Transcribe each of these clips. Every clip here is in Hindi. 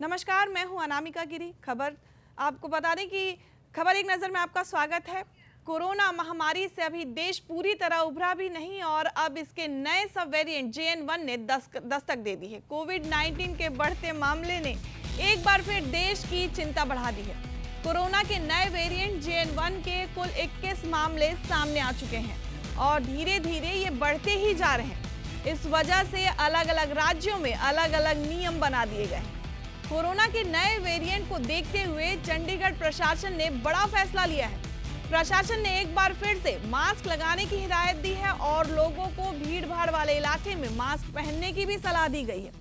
नमस्कार, मैं हूं अनामिका गिरी। खबर आपको बता दें कि खबर एक नज़र में आपका स्वागत है। कोरोना महामारी से अभी देश पूरी तरह उभरा भी नहीं और अब इसके नए सब वेरिएंट JN1 ने दस्तक दे दी है। कोविड-19 के बढ़ते मामले ने एक बार फिर देश की चिंता बढ़ा दी है। कोरोना के नए वेरिएंट JN1 के कुल 21 मामले सामने आ चुके हैं और धीरे धीरे ये बढ़ते ही जा रहे हैं। इस वजह से अलग अलग राज्यों में अलग अलग नियम बना दिए गए हैं। कोरोना के नए वेरिएंट को देखते हुए चंडीगढ़ प्रशासन ने बड़ा फैसला लिया है। प्रशासन ने एक बार फिर से मास्क लगाने की हिदायत दी है और लोगों को भीड़-भाड़ वाले इलाके में मास्क पहनने की भी सलाह दी गई है।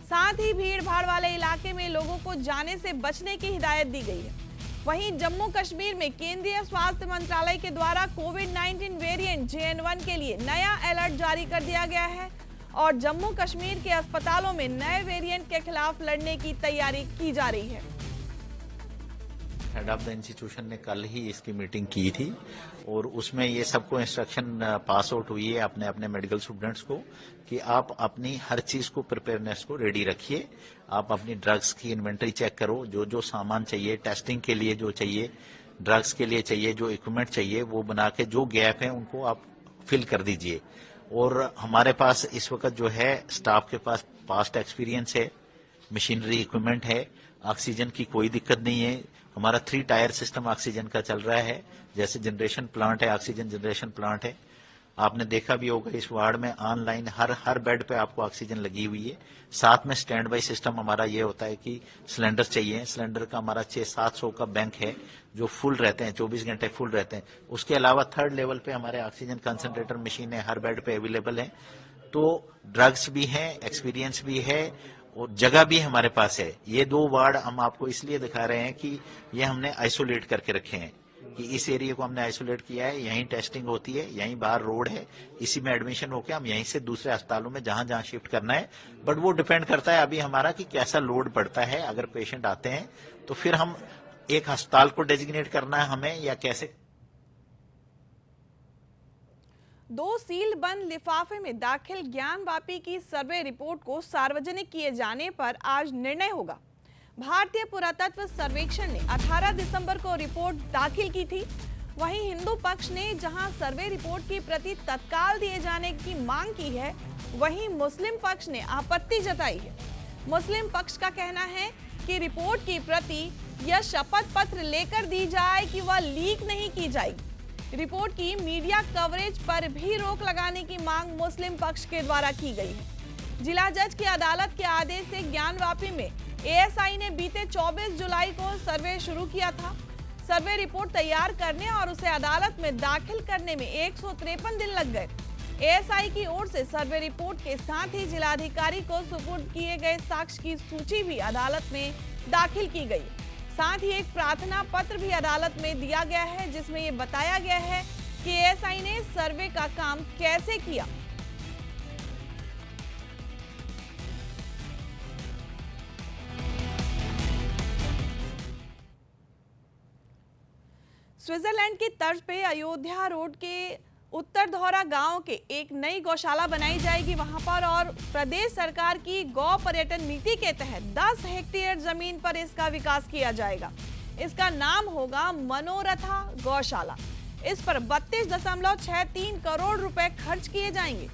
साथ ही भीड़-भाड़ वाले इलाके में लोगों को जाने से बचने की हिदायत दी गई है। वहीं जम्मू कश्मीर में केंद्रीय स्वास्थ्य मंत्रालय के द्वारा कोविड-19 वेरिएंट JN1 के लिए नया अलर्ट जारी कर दिया गया है और जम्मू कश्मीर के अस्पतालों में नए वेरिएंट के खिलाफ लड़ने की तैयारी की जा रही है। हेड ऑफ द इंस्टीट्यूशन ने कल ही इसकी मीटिंग की थी और उसमें ये सबको इंस्ट्रक्शन पास आउट हुई है अपने अपने मेडिकल स्टूडेंट्स को कि आप अपनी हर चीज को प्रिपेयरनेस को रेडी रखिए। आप अपनी ड्रग्स की इन्वेंटरी चेक करो, जो जो सामान चाहिए टेस्टिंग के लिए, जो चाहिए ड्रग्स के लिए चाहिए, जो इक्विपमेंट चाहिए वो बना के जो गैप है उनको आप फिल कर दीजिए। और हमारे पास इस वक्त जो है स्टाफ के पास पास्ट एक्सपीरियंस है, मशीनरी इक्विपमेंट है, ऑक्सीजन की कोई दिक्कत नहीं है। हमारा 3 टायर सिस्टम ऑक्सीजन का चल रहा है, जैसे जनरेशन प्लांट है, ऑक्सीजन जनरेशन प्लांट है। आपने देखा भी होगा इस वार्ड में ऑनलाइन हर बेड पे आपको ऑक्सीजन लगी हुई है। साथ में स्टैंड बाई सिस्टम हमारा ये होता है कि सिलेंडर चाहिए, सिलेंडर का हमारा 600-700 का बैंक है जो फुल रहते हैं, 24 घंटे फुल रहते हैं। उसके अलावा 3rd लेवल पे हमारे ऑक्सीजन कंसंट्रेटर मशीन है, हर बेड पे अवेलेबल है। तो ड्रग्स भी हैं, एक्सपीरियंस भी है और जगह भी हमारे पास है। ये 2 वार्ड हम आपको इसलिए दिखा रहे हैं कि ये हमने आइसोलेट करके रखे हैं कि इस एरिया को हमने आइसोलेट किया है, यहीं टेस्टिंग होती है, यहीं बाहर रोड है, इसी में एडमिशन होकर हम यहीं से दूसरे अस्पतालों में जहां जहां शिफ्ट करना है। बट वो डिपेंड करता है अभी हमारा कि कैसा लोड पड़ता है। अगर पेशेंट आते हैं तो फिर हम एक अस्पताल को डेजिग्नेट करना है हमें या कैसे। 2 सील बंद लिफाफे में दाखिल ज्ञानवापी की सर्वे रिपोर्ट को सार्वजनिक किए जाने पर आज निर्णय होगा। भारतीय पुरातत्व सर्वेक्षण ने 18 दिसंबर को रिपोर्ट दाखिल की थी। वहीं हिंदू पक्ष ने जहां सर्वे रिपोर्ट की प्रति तत्काल दिए जाने की मांग की है, वहीं मुस्लिम पक्ष ने आपत्ति जताई है। मुस्लिम पक्ष का कहना है कि रिपोर्ट की प्रति या शपथ पत्र लेकर दी जाए कि वह लीक नहीं की जाएगी। रिपोर्ट की मीडिया कवरेज पर भी रोक लगाने की मांग मुस्लिम पक्ष के द्वारा की गई है। जिला जज की अदालत के आदेश से ज्ञानवापी में ASI ने बीते 24 जुलाई को सर्वे शुरू किया था। सर्वे रिपोर्ट तैयार करने और उसे अदालत में दाखिल करने में 153 दिन लग गए। ASI की ओर से सर्वे रिपोर्ट के साथ ही जिलाधिकारी को सुपुर्द किए गए साक्ष्य की सूची भी अदालत में दाखिल की गई। साथ ही एक प्रार्थना पत्र भी अदालत में दिया गया है जिसमें ये बताया गया है कि ASI ने सर्वे का काम कैसे किया। स्विट्जरलैंड की तर्ज पे अयोध्या रोड के उत्तर धौरा गांव के एक नई गौशाला बनाई जाएगी वहां पर, और प्रदेश सरकार की गौ पर्यटन नीति के तहत 10 हेक्टेयर जमीन पर इसका विकास किया जाएगा। इसका नाम होगा मनोरथा गौशाला। इस पर 32.63 करोड़ रुपए खर्च किए जाएंगे।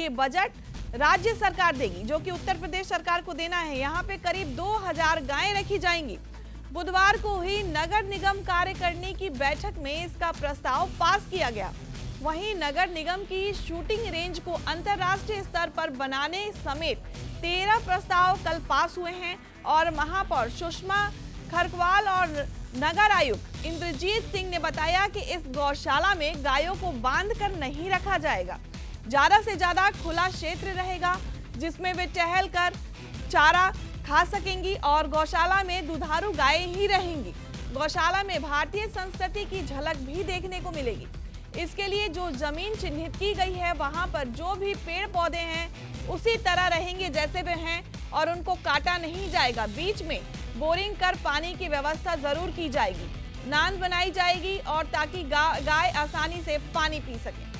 ये बजट राज्य सरकार देगी, जो कि उत्तर प्रदेश सरकार को देना है। यहाँ पे करीब 2000 गायें रखी जाएंगी। बुधवार को हुई नगर निगम कार्यकारिणी की बैठक में इसका प्रस्ताव पास किया गया। वहीं नगर निगम की शूटिंग रेंज को अंतर्राष्ट्रीय स्तर पर बनाने समेत 13 प्रस्ताव कल पास हुए हैं और महापौर सुषमा खरकवाल और नगर आयुक्त इंद्रजीत सिंह ने बताया कि इस गौशाला में गायों को बांध कर नहीं रखा जाएगा। ज्यादा से ज्यादा खुला क्षेत्र रहेगा जिसमें वे टहल कर चारा खा सकेंगी और गौशाला में दुधारू गायें ही रहेंगी। गौशाला में भारतीय संस्कृति की झलक भी देखने को मिलेगी। इसके लिए जो जमीन चिन्हित की गई है वहां पर जो भी पेड़ पौधे हैं उसी तरह रहेंगे जैसे वे हैं और उनको काटा नहीं जाएगा। बीच में बोरिंग कर पानी की व्यवस्था जरूर की जाएगी, नांद बनाई जाएगी और ताकि गाय आसानी से पानी पी सके।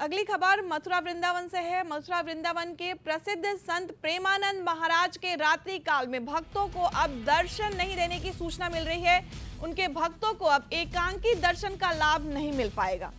अगली खबर मथुरा वृंदावन से है। मथुरा वृंदावन के प्रसिद्ध संत प्रेमानंद महाराज के रात्रि काल में भक्तों को अब दर्शन नहीं देने की सूचना मिल रही है। उनके भक्तों को अब एकांकी दर्शन का लाभ नहीं मिल पाएगा।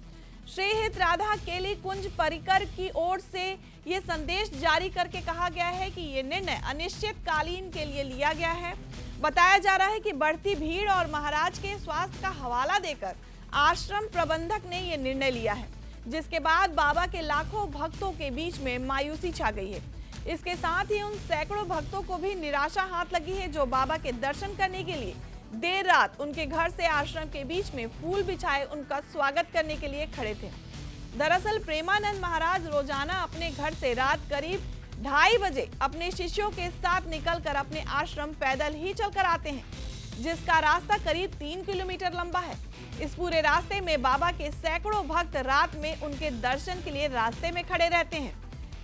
श्री हित राधा केली कुंज परिकर की ओर से ये संदेश जारी करके कहा गया है कि ये निर्णय अनिश्चितकालीन के लिए लिया गया है। बताया जा रहा है कि बढ़ती भीड़ और महाराज के स्वास्थ्य का हवाला देकर आश्रम प्रबंधक ने ये निर्णय लिया है, जिसके बाद बाबा के लाखों भक्तों के बीच में मायूसी छा गई है। इसके साथ ही उन सैकड़ों भक्तों को भी निराशा हाथ लगी है जो बाबा के दर्शन करने के लिए देर रात उनके घर से आश्रम के बीच में फूल बिछाए उनका स्वागत करने के लिए खड़े थे। दरअसल प्रेमानंद महाराज रोजाना अपने घर से रात करीब 2:30 बजे अपने शिष्यों के साथ निकलकर अपने आश्रम पैदल ही चलकर आते हैं, जिसका रास्ता करीब 3 किलोमीटर लंबा है। इस पूरे रास्ते में बाबा के सैकड़ों भक्त रात में उनके दर्शन के लिए रास्ते में खड़े रहते हैं।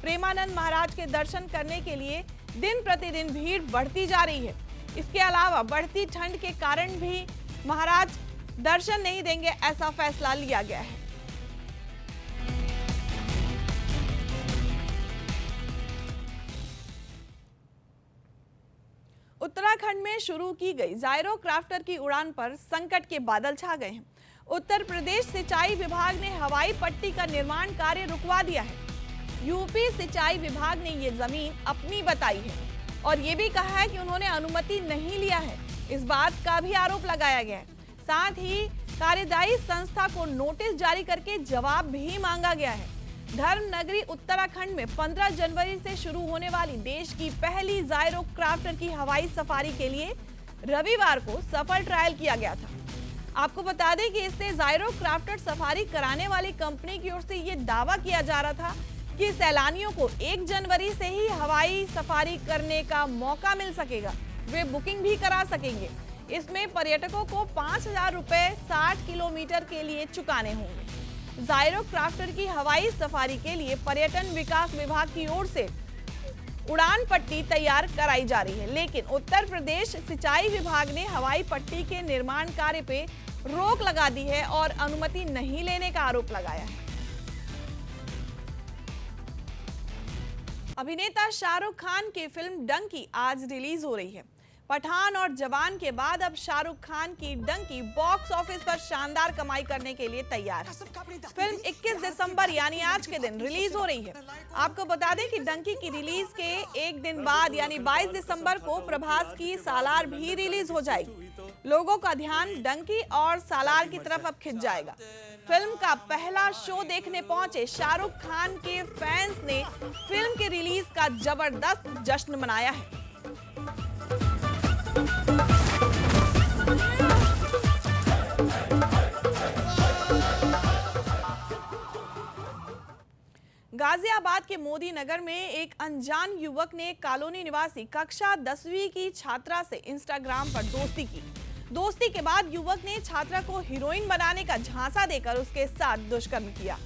प्रेमानंद महाराज के दर्शन करने के लिए दिन प्रतिदिन भीड़ बढ़ती जा रही है। इसके अलावा बढ़ती ठंड के कारण भी महाराज दर्शन नहीं देंगे, ऐसा फैसला लिया गया है। उत्तराखंड में शुरू की गई जायरो क्राफ्टर की उड़ान पर संकट के बादल छा गए हैं। उत्तर प्रदेश सिंचाई विभाग ने हवाई पट्टी का निर्माण कार्य रुकवा दिया है। यूपी सिंचाई विभाग ने ये जमीन अपनी बताई है और ये भी कहा है कि उन्होंने अनुमति नहीं लिया है। इस बात का भी आरोप लगाया गया है। साथ ही कार्यदायी संस्था को नोटिस जारी करके जवाब भी मांगा गया है। धर्म नगरी उत्तराखंड में 15 जनवरी से शुरू होने वाली देश की पहली जायरो क्राफ्टर की हवाई सफारी के लिए रविवार को सफल ट्रायल किया गया था। आपको बता दें कि इससे जायरो क्राफ्टर सफारी कराने वाली कंपनी की ओर से ये दावा किया जा रहा था कि सैलानियों को 1 जनवरी से ही हवाई सफारी करने का मौका मिल सकेगा। वे बुकिंग भी करा सकेंगे। इसमें पर्यटकों को 5,000 रुपए 60 किलोमीटर के लिए चुकाने होंगे। जायरो क्राफ्टर की हवाई सफारी के लिए पर्यटन विकास विभाग की ओर से उड़ान पट्टी तैयार कराई जा रही है, लेकिन उत्तर प्रदेश सिंचाई विभाग ने हवाई पट्टी के निर्माण कार्य पे रोक लगा दी है और अनुमति नहीं लेने का आरोप लगाया है। अभिनेता शाहरुख खान की फिल्म डंकी आज रिलीज हो रही है। पठान और जवान के बाद अब शाहरुख खान की डंकी बॉक्स ऑफिस पर शानदार कमाई करने के लिए तैयार है। फिल्म 21 दिसंबर यानी आज के दिन रिलीज हो रही है। आपको बता दें कि डंकी की रिलीज के एक दिन बाद यानी 22 दिसंबर को प्रभास की सालार भी रिलीज हो जाएगी। लोगों का ध्यान डंकी और सालार की तरफ अब खिंच जाएगा। फिल्म का पहला शो देखने पहुंचे शाहरुख खान के फैंस ने फिल्म के रिलीज का जबरदस्त जश्न मनाया है। गाजियाबाद के मोदी नगर में एक अनजान युवक ने कॉलोनी निवासी कक्षा 10वीं की छात्रा से इंस्टाग्राम पर दोस्ती की। दोस्ती के बाद युवक ने छात्रा को हीरोइन बनाने का झांसा देकर उसके साथ दुष्कर्म किया।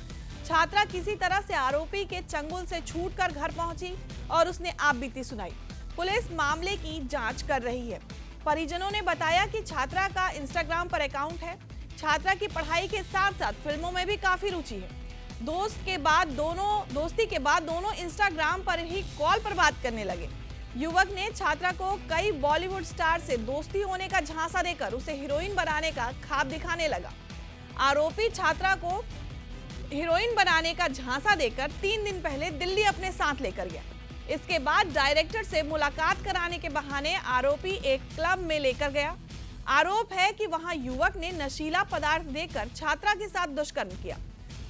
छात्रा किसी तरह से आरोपी के चंगुल से छूटकर घर पहुंची और उसने आपबीती सुनाई। पुलिस मामले की जांच कर रही है। परिजनों ने बताया कि छात्रा का इंस्टाग्राम पर अकाउंट है। छात्रा की पढ़ाई के साथ साथ फिल्मों में भी काफी रुचि है। दोस्ती के बाद दोनों इंस्टाग्राम पर ही कॉल पर बात करने लगे। युवक ने छात्रा को कई बॉलीवुड स्टार से दोस्ती होने का झांसा देकर उसे हीरोइन बनाने का ख्वाब दिखाने लगा। आरोपी छात्रा को हीरोइन बनाने का झांसा देकर 3 दिन पहले दिल्ली अपने साथ लेकर गया। इसके बाद डायरेक्टर से मुलाकात कराने के बहाने आरोपी एक क्लब में लेकर गया। आरोप है कि वहां युवक ने नशीला पदार्थ देकर छात्रा के साथ दुष्कर्म किया।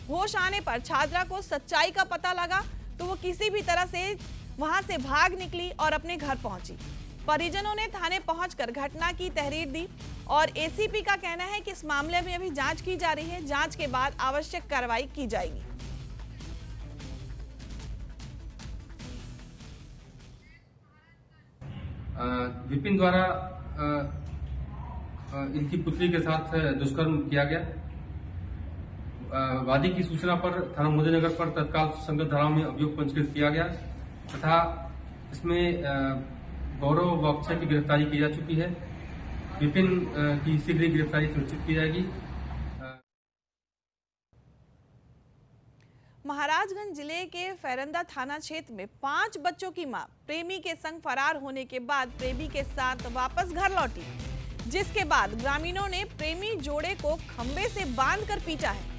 होश आने पर छात्रा को सच्चाई का पता लगा तो वो किसी भी तरह से वहां से भाग निकली और अपने घर पहुंची। परिजनों ने थाने पहुंचकर घटना की तहरीर दी और एसीपी का कहना है कि इस मामले में अभी जांच की जा रही है। जांच के बाद आवश्यक कार्रवाई की जाएगी। विपिन द्वारा इनकी पुत्री के साथ दुष्कर्म किया गया। वादी की सूचना पर थाना मोदीनगर पर तत्काल संगत धाराओं में अभियोग पंजीकृत किया गया तथा इसमें गौरव व अक्षय की गिरफ्तारी की जा चुकी है। विपिन की शीघ्र गिरफ्तारी सुनिश्चित की जाएगी। महाराजगंज जिले के फैरंदा थाना क्षेत्र में 5 बच्चों की मां प्रेमी के संग फरार होने के बाद प्रेमी के साथ वापस घर लौटी, जिसके बाद ग्रामीणों ने प्रेमी जोड़े को खंबे से बांधकर पीटा है।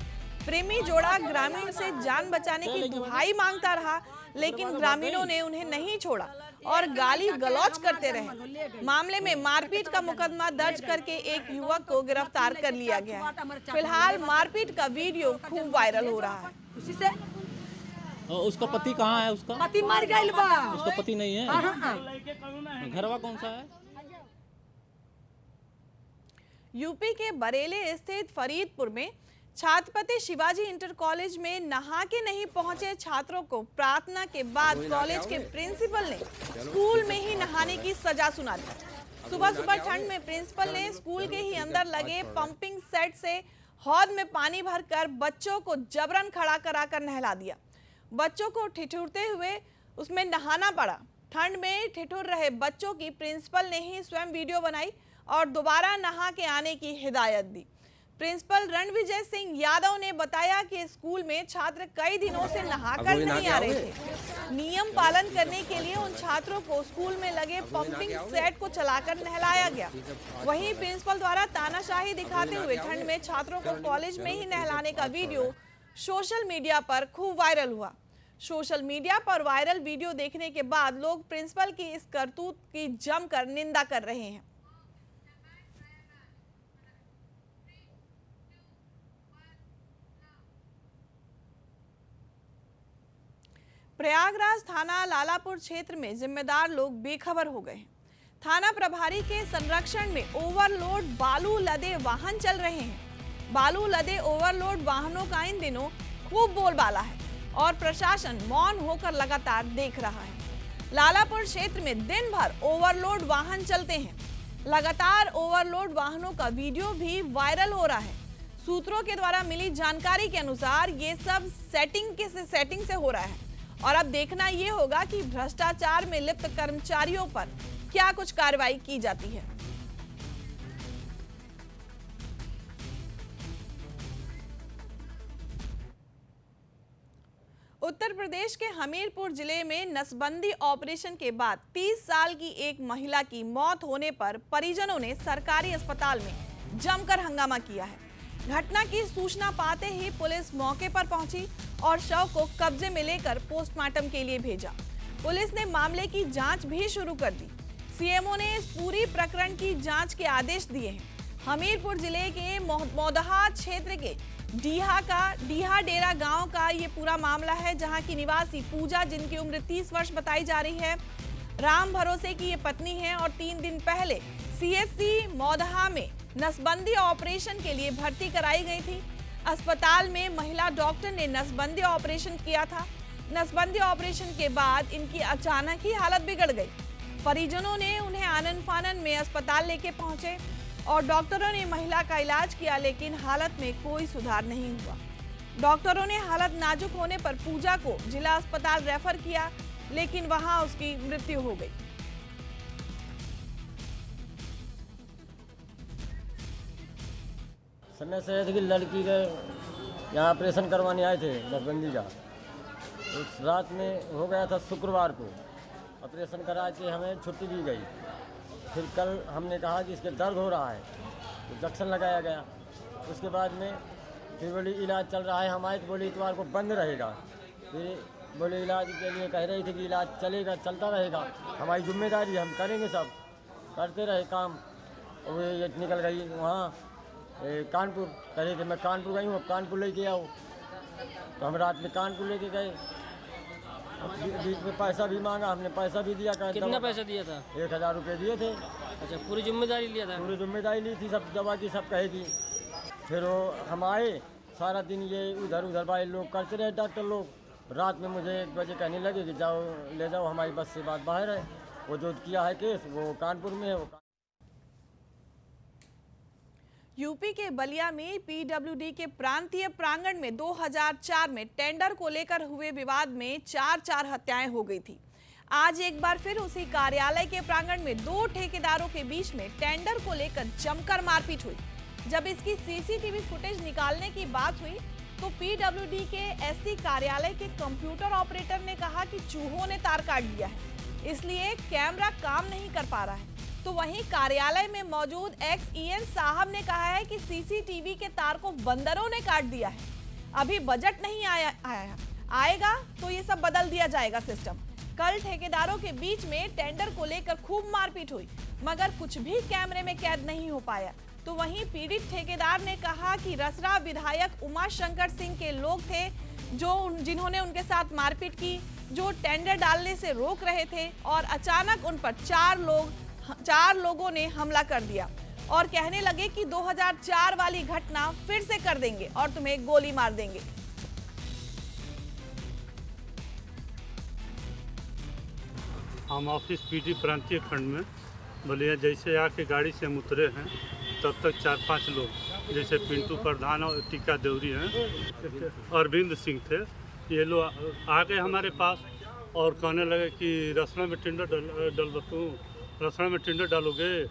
प्रेमी जोड़ा ग्रामीण से जान बचाने की दुहाई मांगता रहा, लेकिन ग्रामीणों ने उन्हें नहीं छोड़ा और गाली गलौज करते रहे। मामले में मारपीट का मुकदमा दर्ज करके एक युवक को गिरफ्तार कर लिया गया है। फिलहाल मारपीट का वीडियो खूब वायरल हो रहा है। उसी से उसका पति कहाँ है? उसका पति मर गइल बा। उसका पति नहीं है? हाँ। घरवा कौन सा है? यूपी के बरेली स्थित फरीदपुर में छत्रपति शिवाजी इंटर कॉलेज में नहा के नहीं पहुंचे छात्रों को प्रार्थना के बाद कॉलेज के प्रिंसिपल ने स्कूल में ही नहाने की सजा सुना दी। सुबह सुबह ठंड में प्रिंसिपल ने स्कूल के ही अंदर लगे पंपिंग सेट से हौद में पानी भरकर बच्चों को जबरन खड़ा कराकर नहला दिया। बच्चों को ठिठुरते हुए उसमें नहाना पड़ा। ठंड में ठिठुर रहे बच्चों की प्रिंसिपल ने ही स्वयं वीडियो बनाई और दोबारा नहा के आने की हिदायत दी। प्रिंसिपल रणविजय सिंह यादव ने बताया कि स्कूल में छात्र कई दिनों से नहाकर नहीं आ रहे थे। नियम पालन करने के लिए उन छात्रों को स्कूल में लगे पंपिंग सेट को चलाकर नहलाया गया। वहीं प्रिंसिपल द्वारा तानाशाही दिखाते हुए ठंड में छात्रों को कॉलेज में ही नहलाने का वीडियो सोशल मीडिया पर खूब वायरल हुआ। सोशल मीडिया पर वायरल वीडियो देखने के बाद लोग प्रिंसिपल की इस करतूत की जमकर निंदा कर रहे हैं। प्रयागराज थाना लालापुर क्षेत्र में जिम्मेदार लोग बेखबर हो गए हैं। थाना प्रभारी के संरक्षण में ओवरलोड बालू लदे वाहन चल रहे हैं। बालू लदे ओवरलोड वाहनों का इन दिनों खूब बोलबाला है और प्रशासन मौन होकर लगातार देख रहा है। लालापुर क्षेत्र में दिन भर ओवरलोड वाहन चलते हैं। लगातार ओवरलोड वाहनों का वीडियो भी वायरल हो रहा है। सूत्रों के द्वारा मिली जानकारी के अनुसार ये सब सेटिंग से हो रहा है और अब देखना ये होगा कि भ्रष्टाचार में लिप्त कर्मचारियों पर क्या कुछ कार्रवाई की जाती है। उत्तर प्रदेश के हमीरपुर जिले में नसबंदी ऑपरेशन के बाद 30 साल की एक महिला की मौत होने पर परिजनों ने सरकारी अस्पताल में जमकर हंगामा किया है। घटना की सूचना पाते ही पुलिस मौके पर पहुंची और शव को कब्जे में लेकर पोस्टमार्टम के लिए भेजा। पुलिस ने मामले की जांच भी शुरू कर दी। सीएमओ ने इस पूरी प्रकरण की जांच के आदेश दिए हैं। हमीरपुर जिले के मौदहा क्षेत्र के डीहा डेरा गांव का ये पूरा मामला है, जहां की निवासी पूजा, जिनकी उम्र 30 वर्ष बताई जा रही है, राम भरोसे की ये पत्नी है और 3 दिन पहले सीएचसी मौदहा में नसबंदी ऑपरेशन के लिए भर्ती कराई गई थी। अस्पताल में महिला डॉक्टर ने नसबंदी ऑपरेशन किया था। नसबंदी ऑपरेशन के बाद इनकी अचानक ही हालत बिगड़ गई। परिजनों ने उन्हें आनन फानन में अस्पताल लेके पहुंचे और डॉक्टरों ने महिला का इलाज किया, लेकिन हालत में कोई सुधार नहीं हुआ। डॉक्टरों ने हालत नाजुक होने पर पूजा को जिला अस्पताल रेफर किया, लेकिन वहां उसकी मृत्यु हो गई। समय से कि लड़की के यहाँ ऑपरेशन करवाने आए थे नसबंदी का। उस रात में हो गया था शुक्रवार को, ऑपरेशन करा के हमें छुट्टी दी गई। फिर कल हमने कहा कि इसके दर्द हो रहा है तो इंजेक्शन लगाया गया। उसके बाद में फिर बोली इलाज चल रहा है, हम आए तो बोली इतवार को बंद रहेगा। फिर बोले इलाज के लिए कह रही थी कि इलाज चलेगा, चलता रहेगा, हमारी जिम्मेदारी, हम करेंगे, सब करते रहे काम। और ये निकल गई वहाँ कानपुर, कह रहे थे मैं कानपुर गई हूँ, अब कानपुर लेके आओ। तो हम रात में कानपुर लेके गए। बीच में पैसा भी मांगा, हमने पैसा भी दिया। कितना पैसा दिया था? 1000 रुपये दिए थे। अच्छा, पूरी जिम्मेदारी लिया था? पूरी जिम्मेदारी ली थी, सब दवा की, सब कहेगी। फिर वो हम आए, सारा दिन ये उधर उधर भाई लोग करते रहे, डॉक्टर लोग। रात में मुझे 1 बजे कहने लगे कि जाओ ले जाओ, हमारी बस से बात बाहर है। वो जो किया है केस वो कानपुर में है। यूपी के बलिया में पीडब्ल्यूडी के प्रांतीय प्रांगण में 2004 में टेंडर को लेकर हुए विवाद में 4 हत्याएं हो गई थी। आज एक बार फिर उसी कार्यालय के प्रांगण में 2 ठेकेदारों के बीच में टेंडर को लेकर जमकर मारपीट हुई। जब इसकी सीसीटीवी फुटेज निकालने की बात हुई तो पीडब्ल्यूडी के एससी कार्यालय के कंप्यूटर ऑपरेटर ने कहा कि चूहों ने तार काट दिया है, इसलिए कैमरा काम नहीं कर पा रहा है। तो वहीं कार्यालय में मौजूद एक्सईएन साहब ने कहा है कि सीसीटीवी के तार को बंदरों ने काट दिया है। अभी बजट नहीं आएगा तो ये सब बदल दिया जाएगा सिस्टम। कल ठेकेदारों के बीच में टेंडर को लेकर खूब मारपीट हुई, मगर कुछ भी कैमरे में कैद नहीं हो पाया। तो वहीं पीड़ित ठेकेदार ने कहा कि रसरा विधायक उमा शंकर सिंह के लोग थे जिन्होंने उनके साथ मारपीट की, जो टेंडर डालने से रोक रहे थे और अचानक उन पर चार लोगों ने हमला कर दिया और कहने लगे कि 2004 वाली घटना फिर से कर देंगे और तुम्हें गोली मार देंगे। हम ऑफिस पीडी प्रांतीय खंड में बलिया जैसे आके गाड़ी से हम उतरे हैं, तब तक 4-5 लोग जैसे पिंटू प्रधान और टीका देवरी हैं, अरविंद सिंह थे, ये लोग आ गए हमारे पास और कहने लगे कि रसना में टेंडर डालोगे,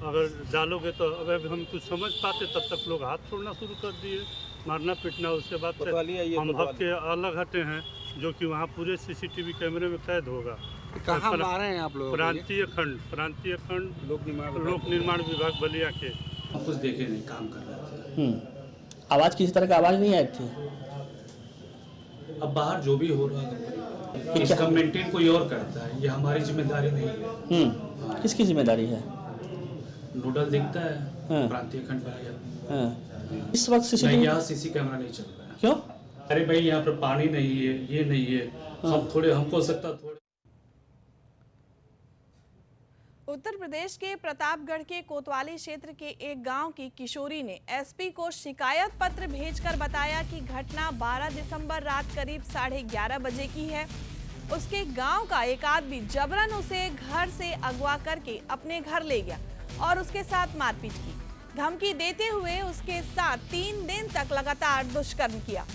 अगर डालोगे तो अगर हम कुछ समझ पाते तब तक लोग हाथ छोड़ना शुरू कर दिए, मारना पीटना। उसके बाद हम हक के अलग हटे हैं, जो कि वहाँ पूरे सीसीटीवी कैमरे में कैद होगा। कहाँ मारे हैं आप लोग? प्रांतीय खंड लोक निर्माण विभाग बलिया के। कुछ देखे नहीं, काम कर रहे थे। आवाज़ किसी तरह की आवाज़ नहीं आई थी। अब बाहर जो भी हो रहा है इसका मेंटेन कोई और करता है, ये हमारी जिम्मेदारी नहीं है। किसकी जिम्मेदारी है? नोडल दिखता है प्रांतीय खंड बलिया। इस वक्त यहाँ सीसी कैमरा नहीं चल रहा है। क्यों? अरे भाई यहाँ पर पानी नहीं है, ये नहीं है, हमको सकता थोड़े। उत्तर प्रदेश के प्रतापगढ़ के कोतवाली क्षेत्र के एक गांव की किशोरी ने एसपी को शिकायत पत्र भेजकर बताया कि घटना 12 दिसंबर रात करीब 11:30 बजे की है। उसके गांव का एक आदमी जबरन उसे घर से अगवा करके अपने घर ले गया और उसके साथ मारपीट की, धमकी देते हुए उसके साथ 3 दिन तक लगातार दुष्कर्म किया।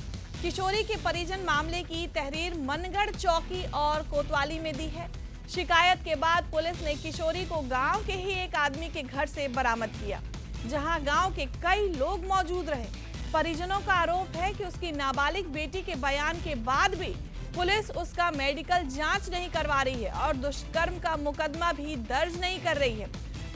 किशोरी के परिजन मामले की तहरीर मनगढ़ चौकी और कोतवाली में दी है। शिकायत के बाद पुलिस ने किशोरी को गांव के ही एक आदमी के घर से बरामद किया, जहां गांव के कई लोग मौजूद रहे। परिजनों का आरोप है कि उसकी नाबालिग बेटी के बयान के बाद भी पुलिस उसका मेडिकल जांच नहीं करवा रही है और दुष्कर्म का मुकदमा भी दर्ज नहीं कर रही है।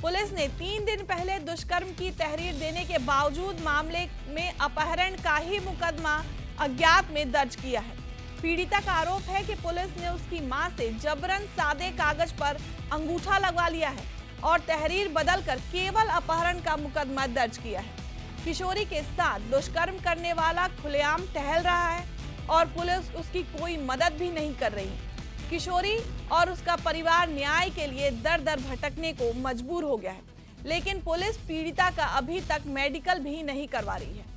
पुलिस ने 3 दिन पहले दुष्कर्म की तहरीर देने के बावजूद मामले में अपहरण का ही मुकदमा अज्ञात में दर्ज किया है। पीड़िता का आरोप है कि पुलिस ने उसकी मां से जबरन सादे कागज पर अंगूठा लगवा लिया है और तहरीर बदलकर केवल अपहरण का मुकदमा दर्ज किया है। किशोरी के साथ दुष्कर्म करने वाला खुलेआम टहल रहा है और पुलिस उसकी कोई मदद भी नहीं कर रही। किशोरी और उसका परिवार न्याय के लिए दर-दर भटकने को मजबूर हो गया है, लेकिन पुलिस पीड़िता का अभी तक मेडिकल भी नहीं करवा रही है।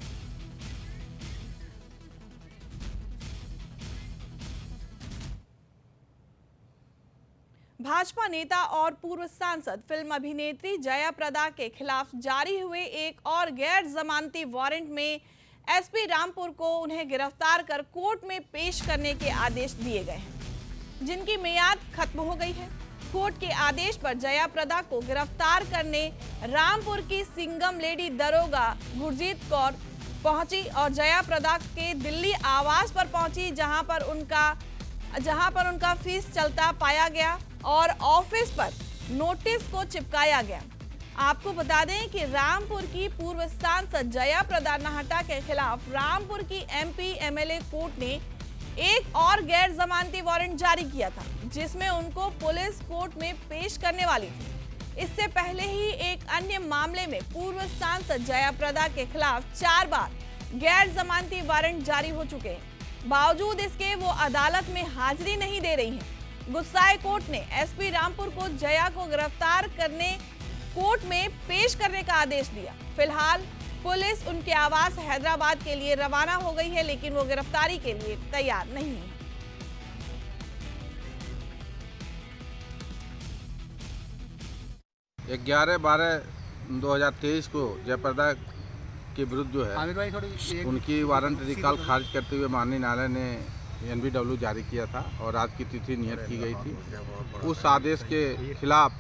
भाजपा नेता और पूर्व सांसद फिल्म अभिनेत्री जया प्रदा के खिलाफ जारी हुए एक और गैर जमानती वारंट में एसपी रामपुर को उन्हें गिरफ्तार कर कोर्ट में पेश करने के आदेश दिए गए हैं, जिनकी मियाद खत्म हो गई है। कोर्ट के आदेश पर जया प्रदा को गिरफ्तार करने रामपुर की सिंगम लेडी दरोगा गुरजीत कौर पहुंची और जया प्रदा के दिल्ली आवास पर पहुंची, जहां पर उनका फीस चलता पाया गया और ऑफिस पर नोटिस को चिपकाया गया। आपको बता दें कि रामपुर की पूर्व सांसद जया प्रदा नाहटा के खिलाफ रामपुर की एमपी एमएलए कोर्ट ने एक और गैर जमानती वारंट जारी किया था, जिसमें उनको पुलिस कोर्ट में पेश करने वाली थी। इससे पहले ही एक अन्य मामले में पूर्व सांसद जया प्रदा के खिलाफ 4 बार गैर जमानती वारंट जारी हो चुके हैं। बावजूद इसके वो अदालत में हाजिरी नहीं दे रही हैं। गुस्साए कोर्ट ने एसपी रामपुर को जया को गिरफ्तार करने कोर्ट में पेश करने का आदेश दिया। फिलहाल पुलिस उनके आवास हैदराबाद के लिए रवाना हो गई है, लेकिन वो गिरफ्तारी के लिए तैयार नहीं है। एक 11/12/2023 को जयप्रदा के विरुद्ध जो है उनकी वारंट रिकॉल खारिज करते हुए माननीय न्यायालय ने NBW जारी किया था और आज की तिथि नियत की गई थी। उस आदेश के खिलाफ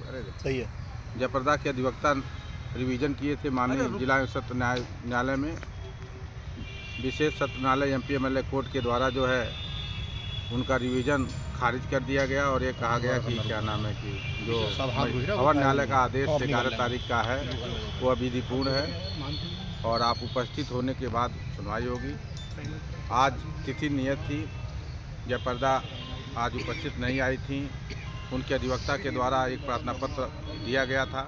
जयप्रदा के अधिवक्ता रिवीजन किए थे माननीय जिला सत्र न्यायालय में, विशेष सत्र न्यायालय एमपीएमएलए कोर्ट के द्वारा जो है उनका रिवीजन खारिज कर दिया गया और ये कहा गया कि क्या नाम है कि जो अवर न्यायालय का आदेश 11 तारीख का है वो अविधिपूर्ण है और आप उपस्थित होने के बाद सुनवाई होगी। आज तिथि नियत थी, जयप्रदा आज उपस्थित नहीं आई थी, उनके अधिवक्ता के द्वारा एक प्रार्थना पत्र दिया गया था।